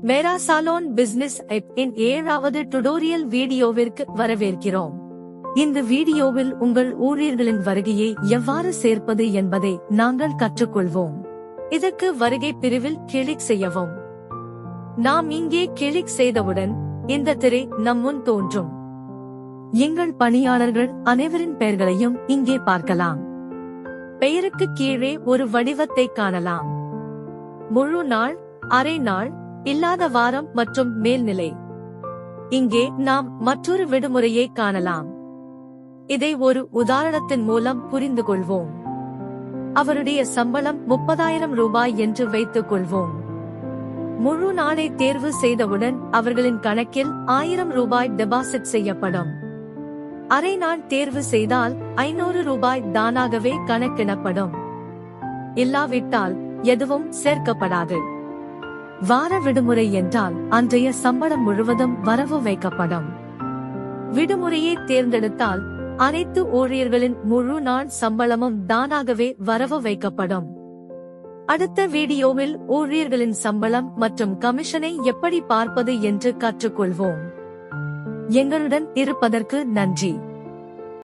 மேரா சாலோன் business app இன் 7வது tutorial வீடியோவிற்கு வரவேற்கிறோம். இந்த வீடியோவில் உங்கள் ஊழியர்களின் வருகையை எவ்வாறு சேர்ப்பது என்பதை நாங்கள் கற்றுக்கொள்வோம். இதற்கு வருகை பிரிவில் கிளிக் செய்யவும். நாம் இங்கே கிளிக் செய்தவுடன் இந்த திரை நம் முன் தோன்றும். எங்கள் பணியாளர்கள் அனைவரின் பெயர்களையும் இங்கே பார்க்கலாம். பெயருக்கு கீழே ஒரு வடிவத்தை காணலாம். முழு நாள், அரை நாள், இல்லாத வாரம் மற்றும் மேல்நிலை. இங்கே நாம் மற்றொரு விடுமுறையை காணலாம். இதை ஒரு உதாரணத்தின் மூலம் புரிந்து கொள்வோம். அவருடைய சம்பளம் 30,000 ரூபாய் என்று வைத்துக் கொள்வோம். முழு நாளை தேர்வு செய்தவுடன் அவர்களின் கணக்கில் 1000 ரூபாய் டெபாசிட் செய்யப்படும். அரை நாள் தேர்வு செய்தால் 500 ரூபாய் தானாகவே கணக்கிடப்படும். இல்லாவிட்டால் எதுவும் சேர்க்கப்படாது. வார விடுமுறை என்றால் அன்றைய சம்பளம் முழுவதும் வரவு வைக்கப்படும். விடுமுறையை தேர்ந்தெடுத்தால் அனைத்து ஊழியர்களின் முழு நாள் சம்பளமும் தானாகவே வரவு வைக்கப்படும். அடுத்த வீடியோவில் ஊழியர்களின் சம்பளம் மற்றும் கமிஷனை எப்படி பார்ப்பது என்று கற்றுக்கொள்வோம். எங்களுடன் இருப்பதற்கு நன்றி.